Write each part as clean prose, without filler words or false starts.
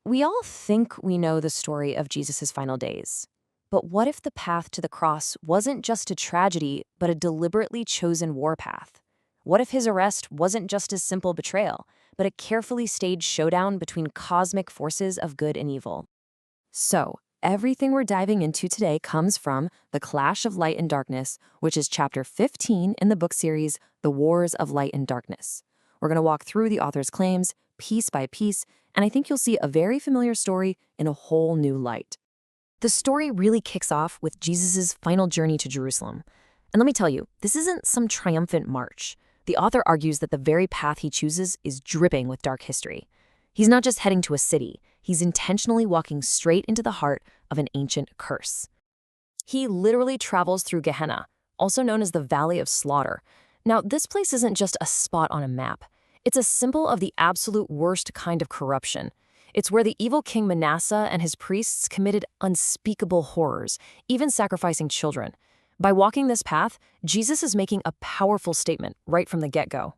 We all think we know the story of Jesus' final days. But what if the path to the cross wasn't just a tragedy, but a deliberately chosen war path? What if his arrest wasn't just a simple betrayal, but a carefully staged showdown between cosmic forces of good and evil? So, everything we're diving into today comes from The Clash of Light and Darkness, which is chapter 15 in the book series, The Wars of Light and Darkness. We're going to walk through the author's claims, piece by piece, and I think you'll see a very familiar story in a whole new light. The story really kicks off with Jesus' final journey to Jerusalem. And let me tell you, this isn't some triumphant march. The author argues that the very path he chooses is dripping with dark history. He's not just heading to a city, he's intentionally walking straight into the heart of an ancient curse. He literally travels through Gehenna, also known as the Valley of Slaughter. Now, this place isn't just a spot on a map. It's a symbol of the absolute worst kind of corruption. It's where the evil king Manasseh and his priests committed unspeakable horrors, even sacrificing children. By walking this path, Jesus is making a powerful statement right from the get-go.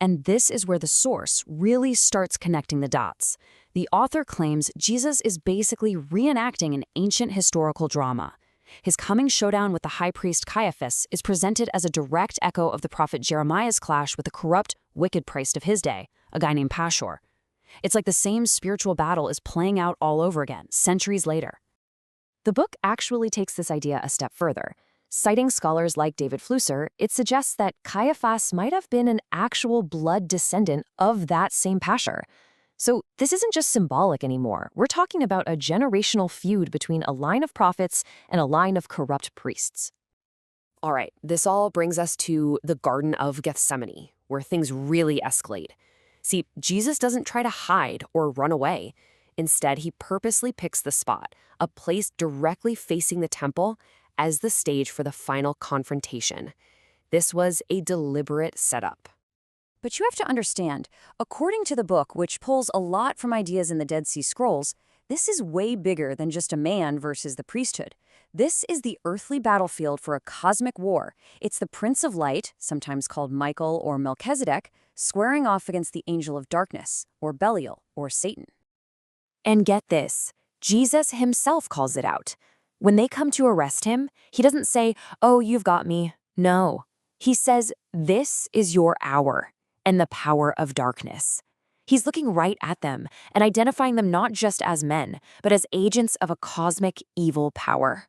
And this is where the source really starts connecting the dots. The author claims Jesus is basically reenacting an ancient historical drama. His coming showdown with the high priest Caiaphas is presented as a direct echo of the prophet Jeremiah's clash with the corrupt, wicked priest of his day, a guy named Pashur. It's like the same spiritual battle is playing out all over again, centuries later. The book actually takes this idea a step further. Citing scholars like David Flusser, it suggests that Caiaphas might have been an actual blood descendant of that same Pashur. So this isn't just symbolic anymore. We're talking about a generational feud between a line of prophets and a line of corrupt priests. All right, this all brings us to the Garden of Gethsemane, where things really escalate. See, Jesus doesn't try to hide or run away. Instead, he purposely picks the spot, a place directly facing the temple, as the stage for the final confrontation. This was a deliberate setup. But you have to understand, according to the book, which pulls a lot from ideas in the Dead Sea Scrolls, this is way bigger than just a man versus the priesthood. This is the earthly battlefield for a cosmic war. It's the Prince of Light, sometimes called Michael or Melchizedek, squaring off against the Angel of Darkness, or Belial, or Satan. And get this, Jesus himself calls it out. When they come to arrest him, he doesn't say, "Oh, you've got me." No. He says, "This is your hour and the power of darkness." He's looking right at them and identifying them not just as men, but as agents of a cosmic evil power.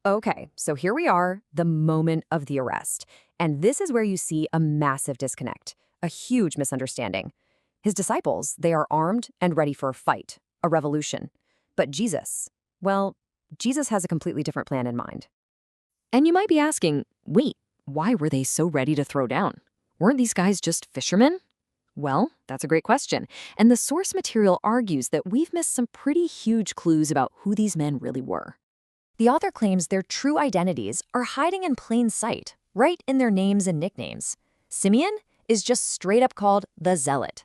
Okay, so here we are, the moment of the arrest. And this is where you see a massive disconnect, a huge misunderstanding. His disciples, they are armed and ready for a fight, a revolution. But Jesus, well, Jesus has a completely different plan in mind. And you might be asking, wait, why were they so ready to throw down? Weren't these guys just fishermen? Well, that's a great question. And the source material argues that we've missed some pretty huge clues about who these men really were. The author claims their true identities are hiding in plain sight, right in their names and nicknames. Simeon is just straight up called the Zealot.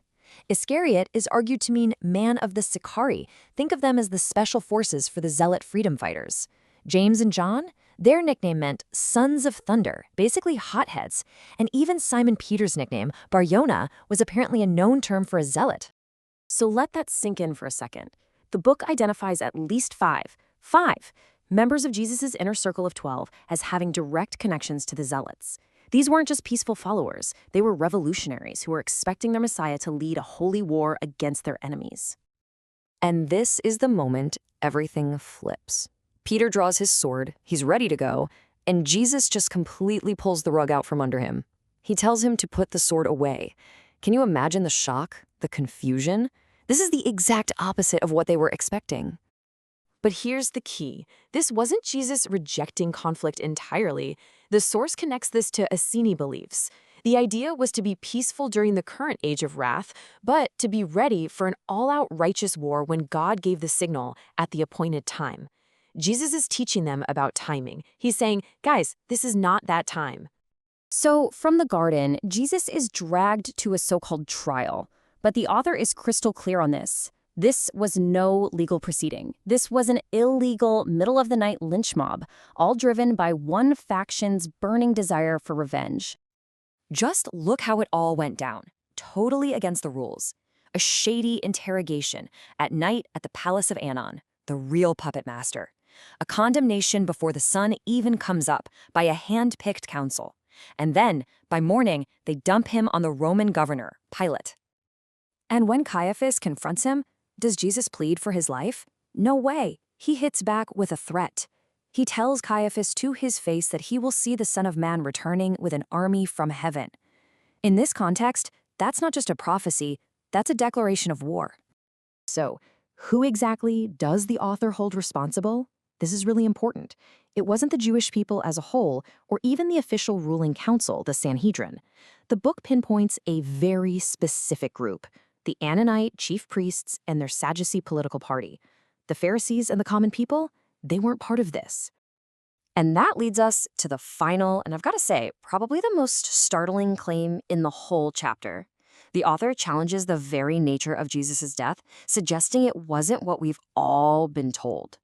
Iscariot is argued to mean man of the Sicari. Think of them as the special forces for the Zealot freedom fighters. James and John, their nickname meant sons of thunder, basically hotheads. And even Simon Peter's nickname, Bariona, was apparently a known term for a zealot. So let that sink in for a second. The book identifies at least five members of Jesus' inner circle of 12 as having direct connections to the zealots. These weren't just peaceful followers, they were revolutionaries who were expecting their Messiah to lead a holy war against their enemies. And this is the moment everything flips. Peter draws his sword, he's ready to go, and Jesus just completely pulls the rug out from under him. He tells him to put the sword away. Can you imagine the shock, the confusion? This is the exact opposite of what they were expecting. But here's the key. This wasn't Jesus rejecting conflict entirely. The source connects this to Essene beliefs. The idea was to be peaceful during the current age of wrath, but to be ready for an all-out righteous war when God gave the signal at the appointed time. Jesus is teaching them about timing. He's saying, guys, this is not that time. So, from the garden, Jesus is dragged to a so-called trial. But the author is crystal clear on this. This was no legal proceeding. This was an illegal, middle-of-the-night lynch mob, all driven by one faction's burning desire for revenge. Just look how it all went down, totally against the rules. a shady interrogation at night at the palace of Anon, the real puppet master. A condemnation before the sun even comes up by a hand-picked council. And then, by morning, they dump him on the Roman governor, Pilate. And when Caiaphas confronts him, does Jesus plead for his life? No way. He hits back with a threat. He tells Caiaphas to his face that he will see the Son of Man returning with an army from heaven. In this context, that's not just a prophecy, that's a declaration of war. So, who exactly does the author hold responsible? This is really important. It wasn't the Jewish people as a whole, or even the official ruling council, the Sanhedrin. The book pinpoints a very specific group, the Annonite chief priests and their Sadducee political party. The Pharisees and the common people, they weren't part of this. And that leads us to the final, and I've got to say, probably the most startling claim in the whole chapter. The author challenges the very nature of Jesus' death, suggesting it wasn't what we've all been told.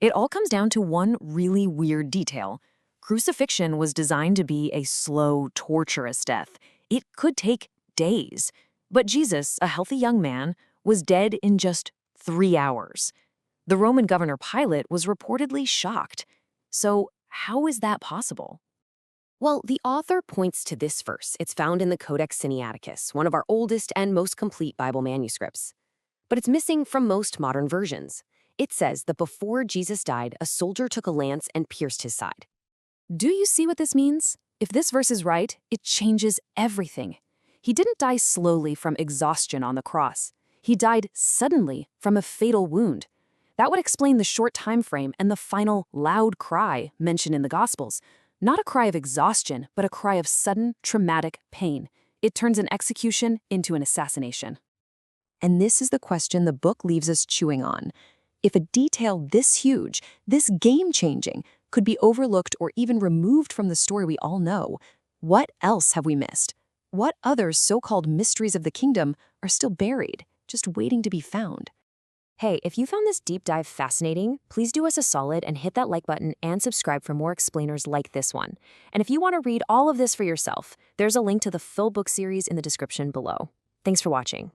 It all comes down to one really weird detail. Crucifixion was designed to be a slow, torturous death. It could take days. But Jesus, a healthy young man, was dead in just 3 hours. The Roman governor Pilate was reportedly shocked. So how is that possible? Well, the author points to this verse. It's found in the Codex Sinaiticus, one of our oldest and most complete Bible manuscripts. But it's missing from most modern versions. It says that before Jesus died, a soldier took a lance and pierced his side. Do you see what this means? If this verse is right, it changes everything. He didn't die slowly from exhaustion on the cross. He died suddenly from a fatal wound. That would explain the short time frame and the final loud cry mentioned in the Gospels. Not a cry of exhaustion, but a cry of sudden, traumatic pain. It turns an execution into an assassination. And this is the question the book leaves us chewing on. If a detail this huge, this game-changing, could be overlooked or even removed from the story we all know, what else have we missed? What other so-called mysteries of the kingdom are still buried, just waiting to be found? Hey, if you found this deep dive fascinating, please do us a solid and hit that like button and subscribe for more explainers like this one. And if you want to read all of this for yourself, there's a link to the full book series in the description below. Thanks for watching.